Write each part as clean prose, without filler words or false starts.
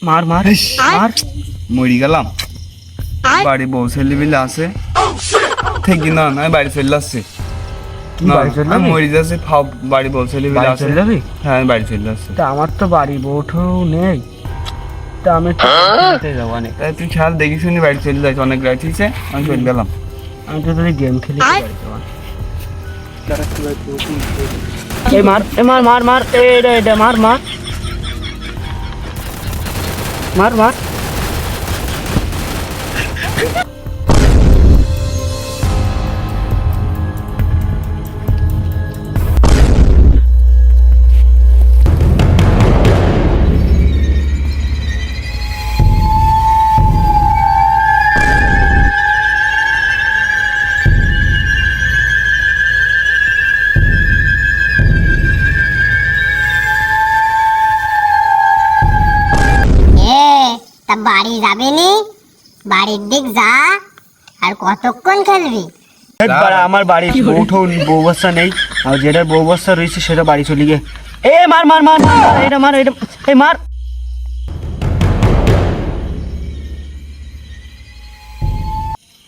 মার মার মার। মরি গেলাম। বাড়ি বউ ছেলে বিলে আছে থেকে না না বাড়ি চলে আসছে। আমি মরি যাচ্ছি বাড়ি বউ ছেলে বিলে আছে। হ্যাঁ আমি বাড়ি চলে আসছি। তা আমার তো বাড়ি বউঠও নেই, তা আমি যাবো অনেক। তুই খেয়াল দেখি শুনি বাড়ি চলে যাইছে, অনেক রাত হয়েছে, আমি চলে গেলাম। আমি তো যদি গেম খেলি বাড়ি যাবো। এই মার এ মার মার মার এটা মার মার মার মার। বাড়ি যাবি নি? বাড়ির দিক যা, আর কতক্ষণ খেলবি? আমার বাড়ি বউঠও বউ বাচ্চা নেই, আর যেটা বউ বাচ্চা রয়েছে সেটা বাড়ি চলে গিয়ে। এ মার মার মার মার এটা মার এটা এই মার।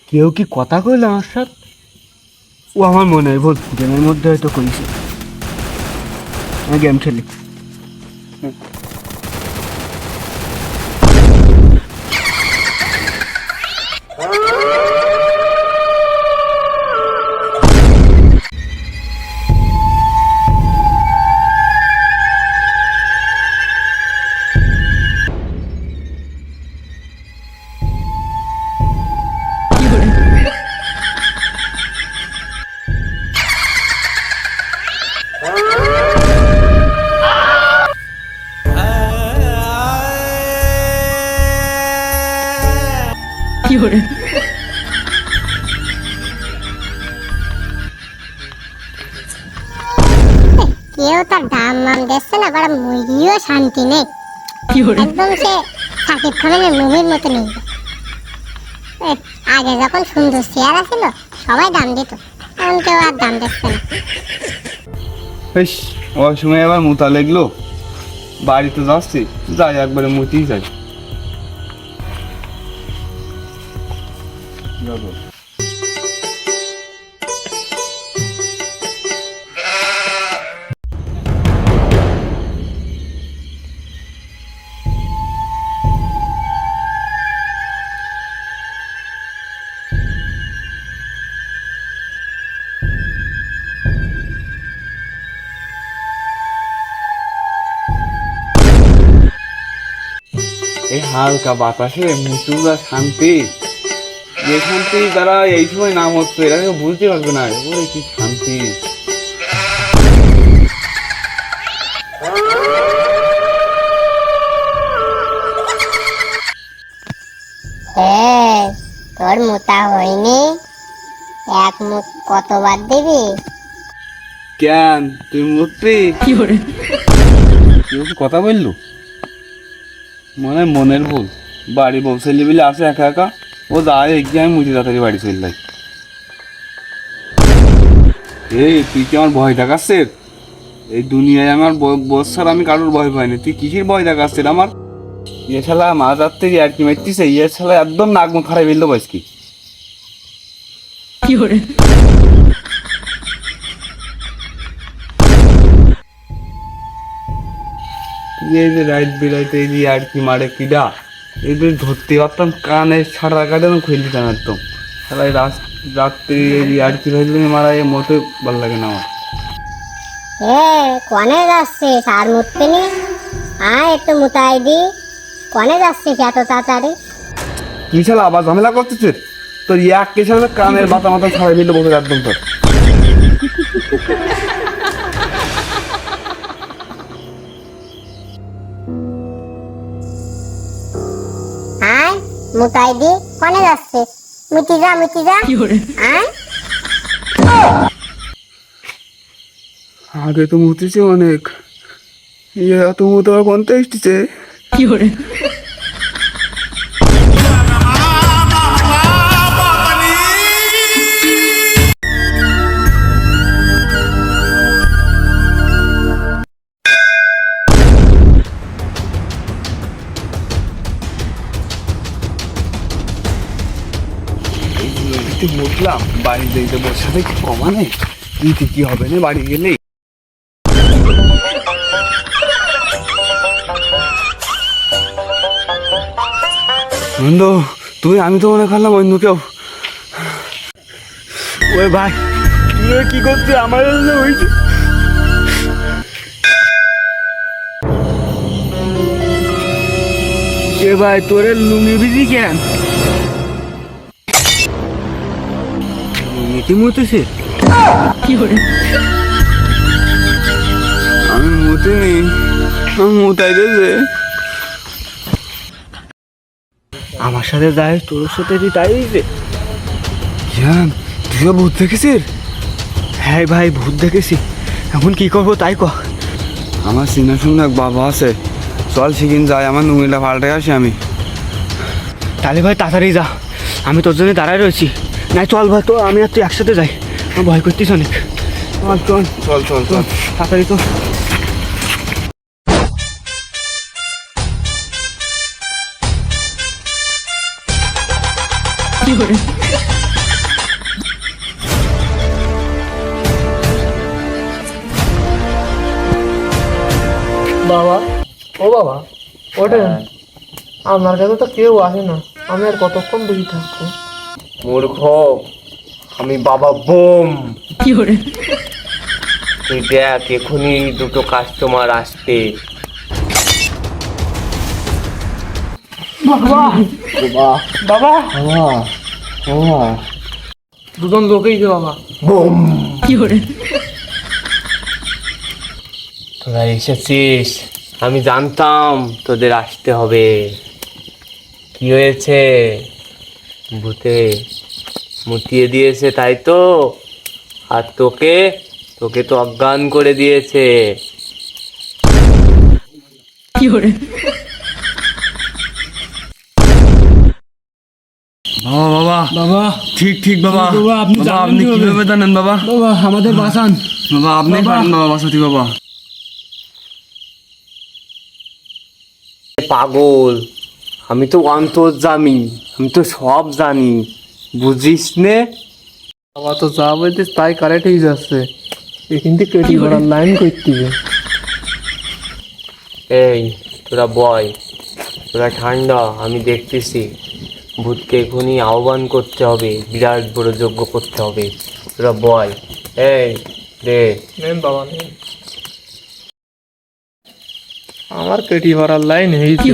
কেউ কি কথা কইল আমার সাথে? ও আমার মনে হয় ভুল, গেমের মধ্যে হয়তো কইছে। আমি গেম খেলি। কেউ তার দাম মাম দিচ্ছে না, বড় মুরগিও শান্তি নেই। একদম সে সাকিব খানের মুভির মতো নেই। আগে যখন সুন্দর চেহারা ছিল সবাই দাম দিত, এখন কেউ আর দাম দিচ্ছে না। ওই সময় আবার মুতা লেগলো, বাড়িতে যাচ্ছি, যাই একবারে মুতেই যাই। এই হালকা বাতাসে মুচুরা শান্তি, যে শান্তি তারা এই সময় নাম হচ্ছে এরা কেউ বুঝতে পারবে না। কি শান্তি! তোর মোটা হয়নি, এক মুখ কতবার দিবি? কেন তুই মুতবি? কেউ কথা বললো, মনে হয় মনের ভুল। বাড়ি বউ ছেলে বিলে আছে একা একা, ও যায় এগিয়ে আমি মুচি তাড়াতাড়ি বাড়ি চলে যাই। এই তুই কি আমার ভয় দেখাচ্ছে? এই দুনিয়ায় আমার বছর আমি কারোর ভয় পাইনি, তুই কিসের ভয় দেখাচ্ছে আমার? ইয়ে শালা মাঝার থেকে আর কি মারতিছে, ইয়ে শালা একদম নাক মুখ খারাপ বেরলো বয়স কি। এই যে রাইট বেরাইতে এই যে আর কি মারে কিডা, এইগুলো ধরতে পারতাম, কানে ছাড়া কাটে খুলে দিতাম একদম। তাহলে রাত্রি এই আর কি ভাইলে মারা এ মতে ভালো লাগে না আমার। কনে যাচ্ছিস? আর মুততে নি? আয় একটু মুতাই দি। কনে যাচ্ছিস এত তাড়াতাড়ি? তুই শালা আবার ঝামেলা করতেছিস, তোর এক কে শালা কানের বাতা মাথা ছাড়াই মিলে বসে একদম তোর। আয় মুতাই দি। কনে যাচ্ছিস? মিটি যা মিটি যা। আয় আগে তো মুতেছে অনেক, ইয়ে এত মুতে আবার কোনটা এসেছে? বৃষ্টি উঠলাম, বাড়ি যেতে বসে থেকে কমানে দিতে কি হবে না বাড়ি গেলেই। বন্ধু তুই, আমি তো মনে করলাম অন্য কেউ। ওই ভাই তুই কি করছিস আমার হয়েছে? এ ভাই তোরে লুঙ্গি ভিজি কেন? নীতি মতেছে আমি মুতিনি, মুতাই দিয়েছে। আমার সাথে যাই, তোর সাথে কি তাই হয়েছে? জান তুইও ভূত দেখেছিস? হ্যাঁ ভাই ভূত দেখেছি, এখন কি করবো তাই কহ। আমার চিনা শুনে এক বাবা আছে, চল সেদিন যাই, আমার নুঙ্গিটা পাল্টে আসি আমি। তাহলে ভাই তাড়াতাড়ি যা, আমি তোর জন্য দাঁড়ায় রয়েছি। নাই চল ভাই, তো আমি আর তুই একসাথে যাই, আমার ভয় করতিস অনেক। চল চল চল চল চল তাড়াতাড়ি তো। বাবা, ও বাবা ওঠেন, আপনার কাছে তো কেউ আসে না, আমি আর কতক্ষণ বেশি থাকবো? মূর্খ, আমি বাবা বোম। তুই দেখ এখনই দুটো কাস্টমার আসবে। বাবা দুজন লোকেই যে বাবা। তোরা এসেছিস, আমি জানতাম তোদের আসতে হবে। কি হয়েছে? ভূতে মুতিয়ে দিয়েছে তাই তো? আর তোকে তোকে তো অজ্ঞান করে দিয়েছে। বাবা বাবা বাবা ঠিক ঠিক বাবা। বাবা, আপনি বাবা জানেন আপনি কিভাবে? কিভাবে জানেন বাবা? বাবা আমাদের বাঁচান। বাবা আপনি পারেন বাবা বাসাতি বাবা। পাগল, আমি তো অন্তর্যামী, আমি তো সব জানি, বুঝিস নে? বাবা তো যা বলছিস তাই কারেক্ট হয়ে যাচ্ছে, এখান থেকে কেটে ভরার লাইন করতে হবে। এই তোরা বয়, তোরা ঠান্ডা, আমি দেখতেছি। ভূতকে এখনই আহ্বান করতে হবে, বিরাট বড় যজ্ঞ করতে হবে। তোরা বয়, এই দে। নেন বাবা নেন, আমার পেটি ভরার লাইন হয়েছে।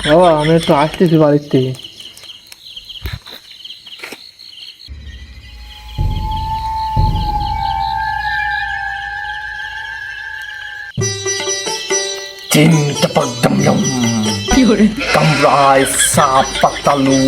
বাবা আমি একটু আসতেছি বাড়ির থেকে। কামরায় সাপ পাতালু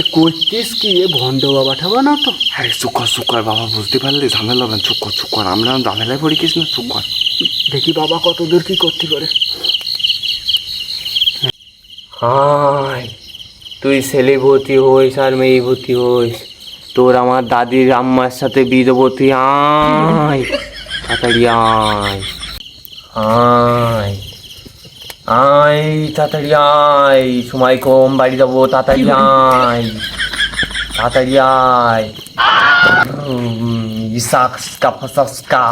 এ করতিস কি? এ ভণ্ড বাবা ঠাবা না তো? আরে চুপ কর বাবা, বুঝতে পারলে ঝামেলা হবে না। চুপ কর, আমরা ঝামেলায় পড়ে গেছি না, চুপ কর। দেখি বাবা কত দূর কি করতে পারে। হায়, তুই ছেলেবতী হইস আর মেয়েবতী হইস, তোর আমার দাদির আম্মার সাথে বিধবতী। আয় তাড়াতাড়ি আয়, আয় আয় তাড়াতাড়ি আয়, সময় কম, বাড়ি যাবো, তাড়াতাড়ি আয়, তাড়াতাড়ি আয়। Isakska pasaska,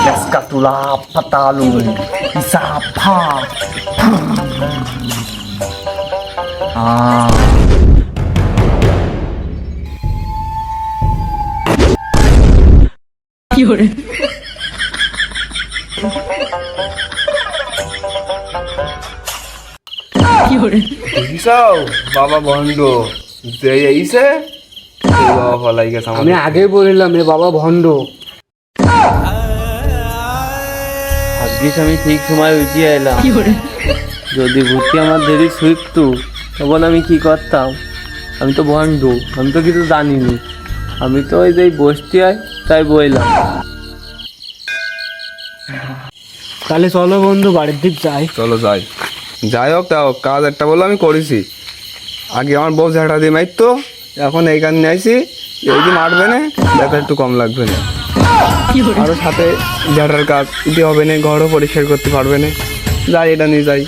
yaskatula patalu, isapa. Ah. দেখিস বাবা ভণ্ড যে এইছে, বাবা ফলাই গেছে আমি আমাদের। আগে বলিলাম এ বাবা ভণ্ড। ভাগ্যিস আমি ঠিক সময় উঠে এলাম। যদি ভূতটি আমার দেরি ছুটতো তখন আমি কি করতাম? আমি তো ভণ্ড, আমি তো কিছু জানিনি, আমি তো ওই যে বসতে হয় তাই বললাম। তাহলে চলো বন্ধু বাড়ির দিক যাই। চলো যাই, যাই হোক তাও কাজ একটা বলে আমি করেছি। আগে আমার বউ ঝাঁটা দিয়ে মারতো, এখন এইখানে নিয়ে আইসি, এই যে মারবে না ব্যথা একটু কম লাগবে না। আরো সাথে ঝাড়ার কাজ এটি হবে না, ঘরও পরিষ্কার করতে পারবে না। যাই এটা নিয়ে যাই।